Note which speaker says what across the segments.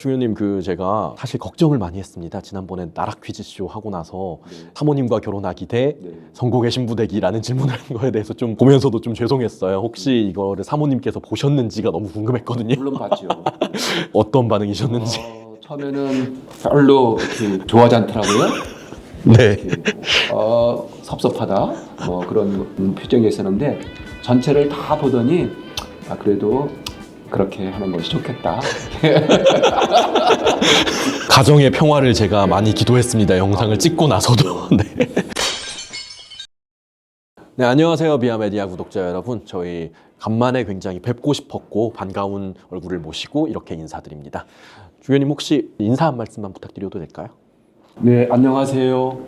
Speaker 1: 중현님, 제가 사실 걱정을 많이 했습니다. 지난번에 나락 퀴즈쇼 하고 나서 사모님과 결혼하기 대 성공의 신부 되기라는 질문을 한 거에 대해서 좀 보면서도 좀 죄송했어요. 혹시 이거를 사모님께서 보셨는지가 너무 궁금했거든요.
Speaker 2: 물론 봤죠.
Speaker 1: 어떤 반응이셨는지.
Speaker 2: 처음에는 별로 이렇게 좋아하지 않더라고요.
Speaker 1: 네.
Speaker 2: 이렇게, 섭섭하다 뭐 그런 표정이 있었는데 전체를 다 보더니 그래도 그렇게 하는 것이 좋겠다.
Speaker 1: 가정의 평화를 제가 많이 기도했습니다. 영상을 찍고 나서도. 네. 네, 안녕하세요. 비아메디아 구독자 여러분. 저희 간만에 굉장히 뵙고 싶었고 반가운 얼굴을 모시고 이렇게 인사드립니다. 중현님, 혹시 인사 한 말씀만 부탁드려도 될까요?
Speaker 2: 네, 안녕하세요.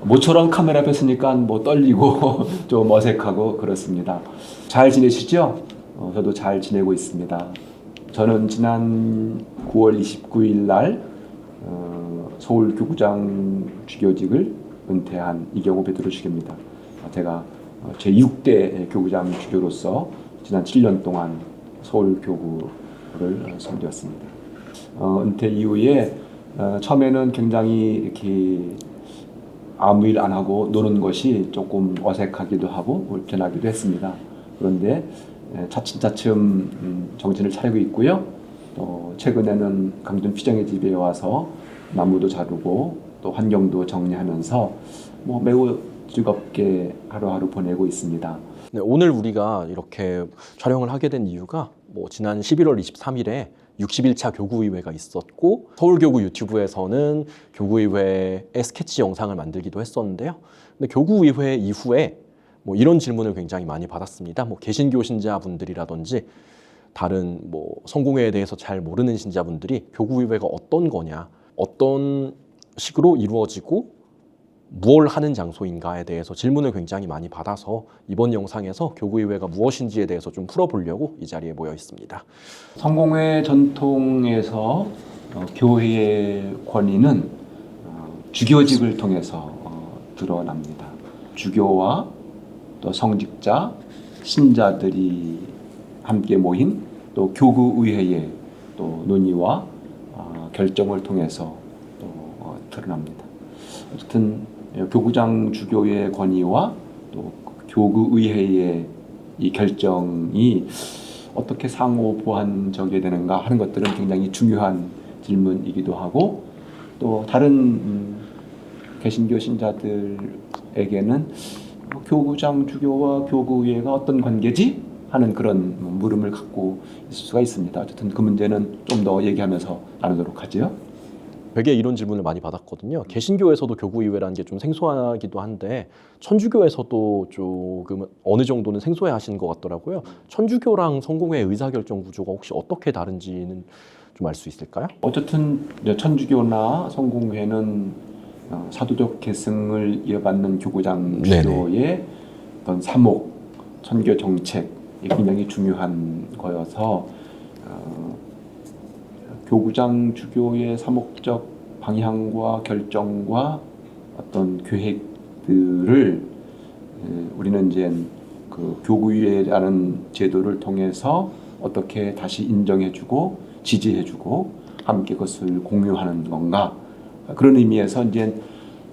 Speaker 2: 모처럼 카메라 앞에 서니까 뭐 떨리고 좀 어색하고 그렇습니다. 잘 지내시죠? 저도 잘 지내고 있습니다. 저는 지난 9월 29일 날 서울교구장 주교직을 은퇴한 이경호 베드로 주교입니다. 제가 제6대 교구장 주교로서 지난 7년 동안 서울교구를 섬겼습니다. 은퇴 이후에 처음에는 굉장히 이렇게 아무 일 안 하고 노는 것이 조금 어색하기도 하고 불편하기도 했습니다. 그런데 차츰차츰 정신을 차리고 있고요. 또 최근에는 강준 피정의 집에 와서 나무도 자르고 또 환경도 정리하면서 매우 즐겁게 하루하루 보내고 있습니다.
Speaker 1: 네, 오늘 우리가 이렇게 촬영을 하게 된 이유가 지난 11월 23일에 61차 교구의회가 있었고 서울교구 유튜브에서는 교구의회의 스케치 영상을 만들기도 했었는데요. 근데 교구의회 이후에 이런 질문을 굉장히 많이 받았습니다. 개신교 신자분들이라든지 다른 성공회에 대해서 잘 모르는 신자분들이 교구의회가 어떤 거냐, 어떤 식으로 이루어지고 무엇을 하는 장소인가에 대해서 질문을 굉장히 많이 받아서 이번 영상에서 교구의회가 무엇인지에 대해서 좀 풀어보려고 이 자리에 모여 있습니다.
Speaker 2: 성공회 전통에서 교회의 권위는 주교직을 통해서 드러납니다. 주교와 또 성직자, 신자들이 함께 모인 또 교구의회의 또 논의와 결정을 통해서 또 드러납니다. 어쨌든 교구장 주교의 권위와 또 교구의회의 이 결정이 어떻게 상호 보완적이 되는가 하는 것들은 굉장히 중요한 질문이기도 하고 또 다른 개신교 신자들에게는 교구장 주교와 교구의회가 어떤 관계지? 하는 그런 물음을 갖고 있을 수가 있습니다. 어쨌든 그 문제는 좀 더 얘기하면서 나누도록 하죠.
Speaker 1: 되게 이런 질문을 많이 받았거든요. 개신교에서도 교구의회라는 게 좀 생소하기도 한데 천주교에서도 조금 어느 정도는 생소해 하시는 것 같더라고요. 천주교랑 성공회의 의사결정 구조가 혹시 어떻게 다른지는 좀 알 수 있을까요?
Speaker 2: 어쨌든 천주교나 성공회는 사도적 계승을 이어받는 교구장 주교의 어떤 사목, 선교 정책이 굉장히 중요한 거여서 교구장 주교의 사목적 방향과 결정과 어떤 계획들을 우리는 이제 그 교구의회라는 제도를 통해서 어떻게 다시 인정해주고 지지해주고 함께 그것을 공유하는 건가, 그런 의미에서 이제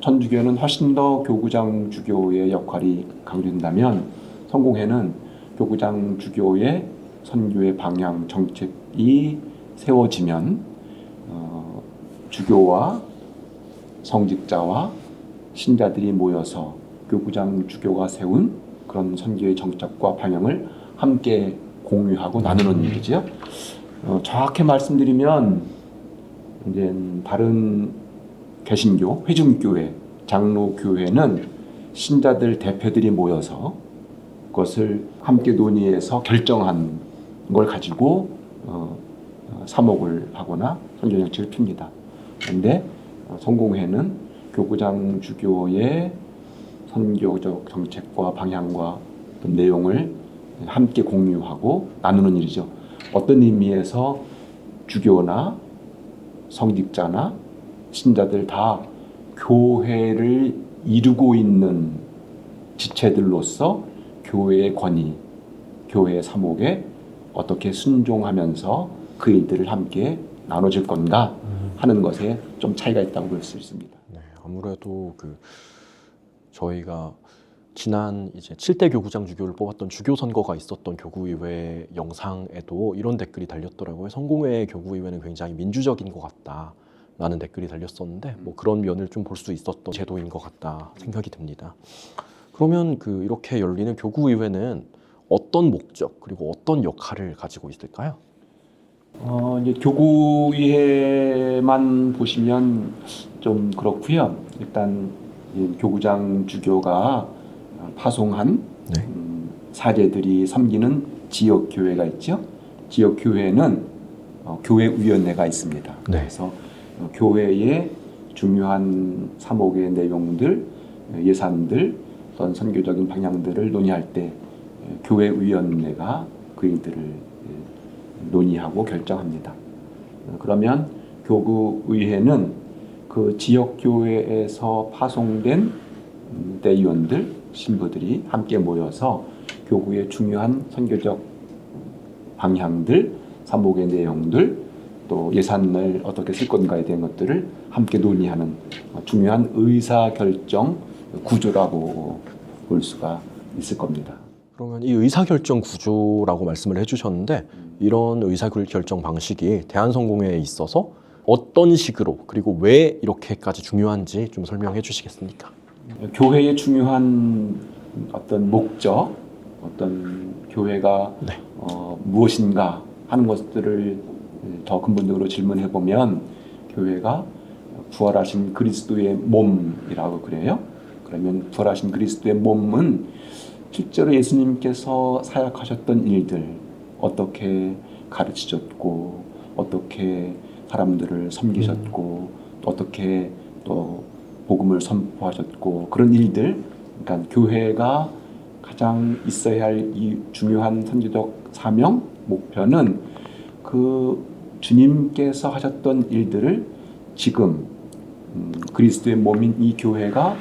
Speaker 2: 천주교는 훨씬 더 교구장 주교의 역할이 강조된다면 성공회는 교구장 주교의 선교의 방향 정책이 세워지면 주교와 성직자와 신자들이 모여서 교구장 주교가 세운 그런 선교의 정책과 방향을 함께 공유하고 나누는 일이죠. 정확히 말씀드리면 이제 다른 개신교, 회중교회, 장로교회는 신자들 대표들이 모여서 그것을 함께 논의해서 결정한 걸 가지고 사목을 하거나 선교 정책을 핍니다. 그런데 성공회는 교구장 주교의 선교적 정책과 방향과 내용을 함께 공유하고 나누는 일이죠. 어떤 의미에서 주교나 성직자나 신자들 다 교회를 이루고 있는 지체들로서 교회의 권위, 교회의 사목에 어떻게 순종하면서 그 일들을 함께 나눠질 건가 하는 것에 좀 차이가 있다고 볼 수 있습니다.
Speaker 1: 네, 아무래도 저희가 지난 이제 7대 교구장 주교를 뽑았던 주교 선거가 있었던 교구의회 영상에도 이런 댓글이 달렸더라고요. 성공회 교구의회는 굉장히 민주적인 것 같다라는 댓글이 달렸었는데 뭐 그런 면을 좀 볼 수 있었던 제도인 것 같다 생각이 듭니다. 그러면 이렇게 열리는 교구의회는 어떤 목적 그리고 어떤 역할을 가지고 있을까요?
Speaker 2: 이제 교구의회만 보시면 좀 그렇고요. 일단 이 교구장 주교가 파송한
Speaker 1: 네.
Speaker 2: 사제들이 섬기는 지역 교회가 있죠. 지역 교회는 교회위원회가 있습니다.
Speaker 1: 네.
Speaker 2: 그래서 교회의 중요한 사목의 내용들, 예산들, 어떤 선교적인 방향들을 논의할 때 교회위원회가 그 일들을 논의하고 결정합니다. 그러면 교구의회는 그 지역 교회에서 파송된 대의원들, 신부들이 함께 모여서 교구의 중요한 선교적 방향들, 사목의 내용들, 또 예산을 어떻게 쓸 건가에 대한 것들을 함께 논의하는 중요한 의사결정 구조라고 볼 수가 있을 겁니다.
Speaker 1: 그러면 이 의사결정 구조라고 말씀을 해주셨는데 이런 의사결정 방식이 대한성공회에 있어서 어떤 식으로 그리고 왜 이렇게까지 중요한지 좀 설명해 주시겠습니까?
Speaker 2: 교회의 중요한 어떤 목적, 어떤 교회가
Speaker 1: 네.
Speaker 2: 무엇인가 하는 것들을 더 근본적으로 질문해 보면 교회가 부활하신 그리스도의 몸이라고 그래요. 그러면 부활하신 그리스도의 몸은 실제로 예수님께서 사역하셨던 일들, 어떻게 가르치셨고, 어떻게 사람들을 섬기셨고, 또 어떻게 또 복음을 선포하셨고, 그런 일들, 그러니까 교회가 가장 있어야 할 이 중요한 선지적 사명, 목표는 그 주님께서 하셨던 일들을 지금 그리스도의 몸인 이 교회가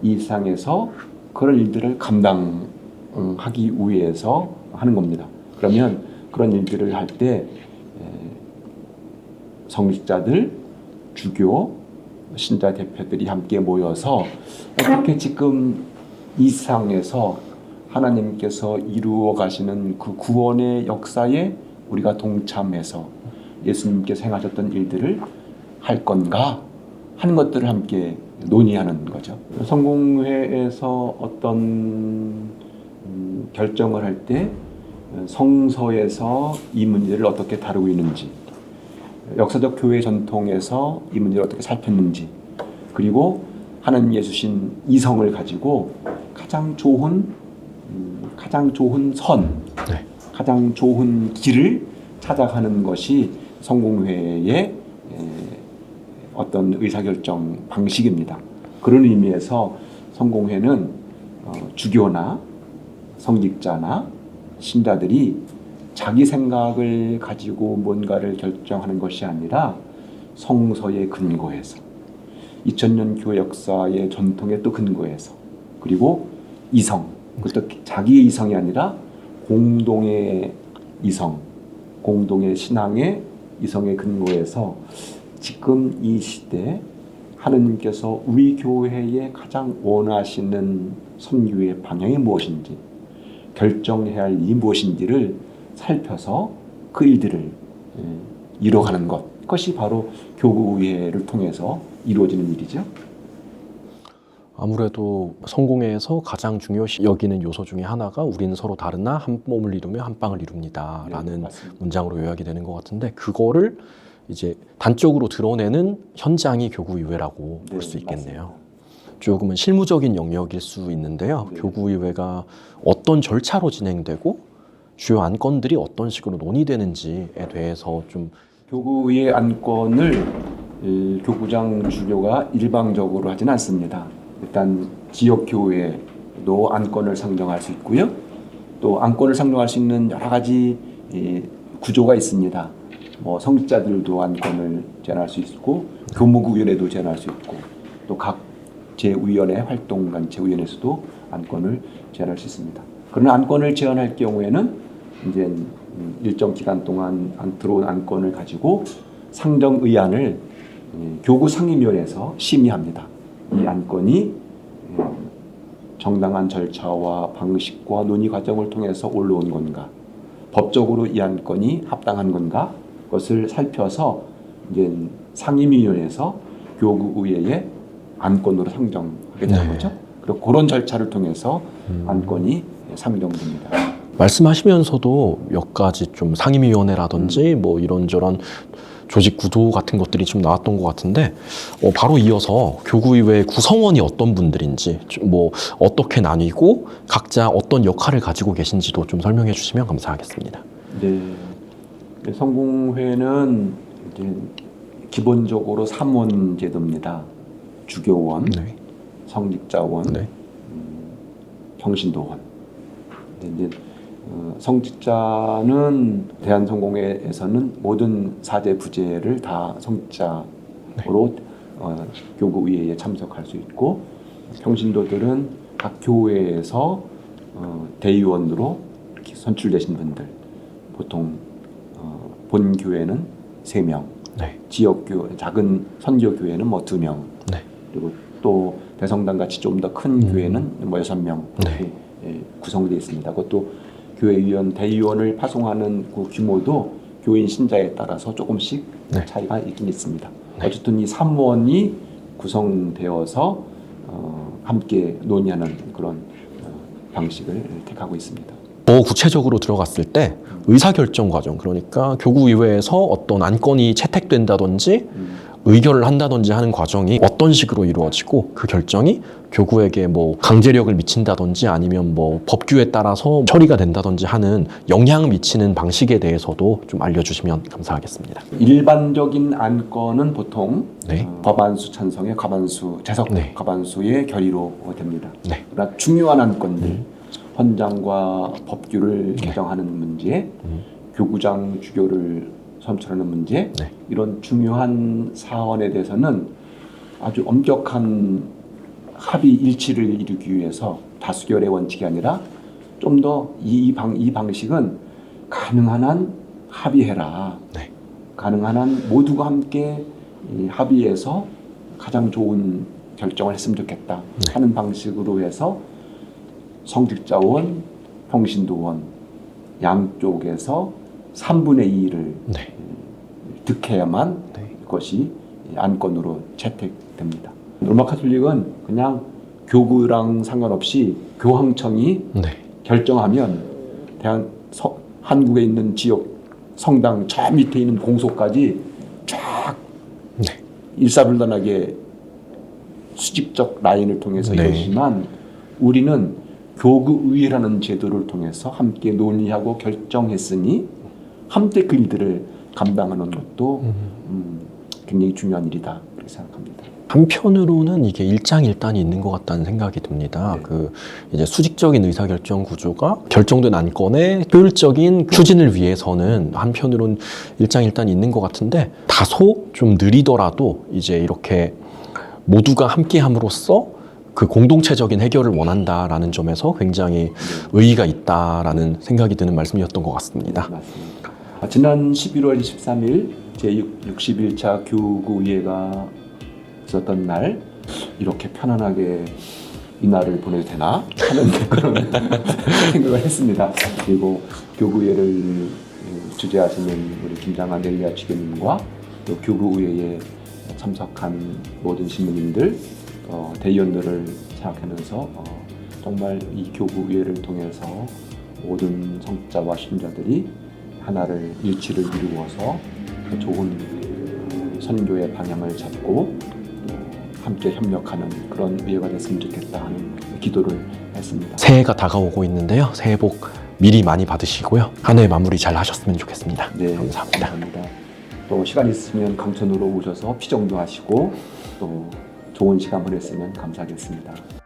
Speaker 2: 이 세상에서 그런 일들을 감당하기 위해서 하는 겁니다. 그러면 그런 일들을 할 때 성직자들, 주교, 신자 대표들이 함께 모여서 어떻게 지금 이 세상에서 하나님께서 이루어 가시는 그 구원의 역사에 우리가 동참해서 예수님께서 행하셨던 일들을 할 건가 하는 것들을 함께 논의하는 거죠. 성공회에서 어떤 결정을 할 때 성서에서 이 문제를 어떻게 다루고 있는지, 역사적 교회 전통에서 이 문제를 어떻게 살폈는지, 그리고 하나님이 주신 이성을 가지고 가장 좋은 선,
Speaker 1: 네.
Speaker 2: 가장 좋은 길을 찾아가는 것이 성공회의 어떤 의사결정 방식입니다. 그런 의미에서 성공회는 주교나 성직자나 신자들이 자기 생각을 가지고 뭔가를 결정하는 것이 아니라 성서의 근거에서 2000년 교회 역사의 전통에 또 근거해서 그리고 이성, 그것도 자기의 이성이 아니라 공동의 이성, 공동의 신앙의 이성의 근거에서 지금 이 시대 하느님께서 우리 교회에 가장 원하시는 선교의 방향이 무엇인지 결정해야 할 일이 무엇인지를 살펴서 그 일들을 이뤄가는 것, 그것이 바로 교구의회를 통해서 이루어지는 일이죠.
Speaker 1: 아무래도 성공회에서 가장 중요시 여기는 요소 중에 하나가 우리는 서로 다르나 한 몸을 이루며 한 빵을 이룹니다 라는
Speaker 2: 맞습니다.
Speaker 1: 문장으로 요약이 되는 것 같은데 그거를 이제 단적으로 드러내는 현장이 교구의회라고 볼 수 있겠네요.
Speaker 2: 맞습니다.
Speaker 1: 조금은 실무적인 영역일 수 있는데요.
Speaker 2: 네.
Speaker 1: 교구의회가 어떤 절차로 진행되고 주요 안건들이 어떤 식으로 논의되는지에 대해서 좀
Speaker 2: 교구의 안건을 교구장 주교가 일방적으로 하지는 않습니다. 일단 지역 교회도 안건을 상정할 수 있고요. 또 안건을 상정할 수 있는 여러 가지 구조가 있습니다. 뭐 성직자들도 안건을 제안할 수 있고 교무구위원회도 제안할 수 있고 또 각 제위원회 활동간 제위원회에서도 안건을 제안할 수 있습니다. 그런 안건을 제안할 경우에는 이제 일정 기간 동안 들어온 안건을 가지고 상정의안을 교구 상임위원회에서 심의합니다. 이 안건이 정당한 절차와 방식과 논의 과정을 통해서 올라온 건가, 법적으로 이 안건이 합당한 건가, 그것을 살펴서 이제 상임위원회에서 교구의회의 안건으로 상정하게 되는 거죠. 그리고 그런 절차를 통해서 안건이 상정됩니다.
Speaker 1: 말씀하시면서도 몇 가지 좀 상임위원회라든지 뭐 이런저런 조직 구도 같은 것들이 좀 나왔던 것 같은데 바로 이어서 교구의회 구성원이 어떤 분들인지 뭐 어떻게 나뉘고 각자 어떤 역할을 가지고 계신지도 좀 설명해 주시면 감사하겠습니다.
Speaker 2: 네, 성공회는 이제 기본적으로 3원 제도입니다. 주교원,
Speaker 1: 네.
Speaker 2: 성직자원,
Speaker 1: 네.
Speaker 2: 평신도원. 이제 성직자는 대한성공회에서는 모든 사제 부제를 다 성직자로 교구의회에 참석할 수 있고, 평신도들은 각 교회에서 대의원으로 이렇게 선출되신 분들, 보통 본 교회는 3명,
Speaker 1: 네.
Speaker 2: 지역교 작은 선교교회는 뭐 2명,
Speaker 1: 네.
Speaker 2: 그리고 또 대성당 같이 좀 더 큰 교회는 뭐 6명 이렇게 구성되어 있습니다. 그것도 교회위원, 대의원을 파송하는 그 규모도 교인 신자에 따라서 조금씩
Speaker 1: 네.
Speaker 2: 차이가 있긴 있습니다.
Speaker 1: 네.
Speaker 2: 어쨌든 이 3원이 구성되어서 함께 논의하는 그런 방식을 택하고 있습니다.
Speaker 1: 더 구체적으로 들어갔을 때 의사결정 과정, 그러니까 교구의회에서 어떤 안건이 채택된다든지 의결을 한다든지 하는 과정이 어떤 식으로 이루어지고 그 결정이 교구에게 뭐 강제력을 미친다든지 아니면 뭐 법규에 따라서 처리가 된다든지 하는 영향을 미치는 방식에 대해서도 좀 알려주시면 감사하겠습니다.
Speaker 2: 일반적인 안건은 보통
Speaker 1: 네.
Speaker 2: 법안수 찬성의 과반수, 재석
Speaker 1: 네.
Speaker 2: 과반수의 결의로 됩니다.
Speaker 1: 네.
Speaker 2: 그러나 중요한 안건들, 헌장과 법규를
Speaker 1: 네.
Speaker 2: 개정하는 문제, 교구장 주교를 선출하는 문제,
Speaker 1: 네.
Speaker 2: 이런 중요한 사안에 대해서는 아주 엄격한 합의 일치를 이루기 위해서 다수결의 원칙이 아니라 좀 더 이 방식은 가능한 한 합의해라.
Speaker 1: 네.
Speaker 2: 가능한 한 모두가 함께 합의해서 가장 좋은 결정을 했으면 좋겠다 하는 방식으로 해서 성직자원, 평신도원 양쪽에서 3분의 2를
Speaker 1: 네.
Speaker 2: 득해야만
Speaker 1: 네.
Speaker 2: 그것이 안건으로 채택됩니다. 로마 카톨릭은 그냥 교구랑 상관없이 교황청이
Speaker 1: 네.
Speaker 2: 결정하면 한국에 있는 지역 성당 저 밑에 있는 공소까지 쫙
Speaker 1: 네.
Speaker 2: 일사불란하게 수직적 라인을 통해서
Speaker 1: 네.
Speaker 2: 이루어지지만 우리는 교구의회라는 제도를 통해서 함께 논의하고 결정했으니 함께 그 일들을 감당하는 것도 굉장히 중요한 일이다 그렇게 생각합니다.
Speaker 1: 한편으로는 이게 일장일단이 있는 것 같다는 생각이 듭니다.
Speaker 2: 네.
Speaker 1: 그 이제 수직적인 의사결정 구조가 결정된 안건의 효율적인 추진을 위해서는 한편으로는 일장일단이 있는 것 같은데 다소 좀 느리더라도 이제 이렇게 모두가 함께함으로써 그 공동체적인 해결을 원한다라는 점에서 굉장히 의의가 있다라는 생각이 드는 말씀이었던 것 같습니다.
Speaker 2: 맞습니다. 지난 11월 23일 제61차 교구의회가 있었던 날 이렇게 편안하게 이 날을 보내도 되나 하는 그런 생각을 했습니다. 그리고 교구의회를 주재하시는 우리 김장한 넬리아 주교님과 또 교구의회에 참석한 모든 시민님들, 대의원들을 생각하면서 정말 이 교구의회를 통해서 모든 성자와 신자들이 하나를 일치를 이루어서 좋은 선교의 방향을 잡고 함께 협력하는 그런 의회가 됐으면 좋겠다 하는 기도를 했습니다.
Speaker 1: 새해가 다가오고 있는데요. 새해 복 미리 많이 받으시고요. 한 해 마무리 잘 하셨으면 좋겠습니다.
Speaker 2: 네,
Speaker 1: 감사합니다.
Speaker 2: 또 시간 있으면 강천으로 오셔서 피정도 하시고 또 좋은 시간 보냈으면 감사하겠습니다.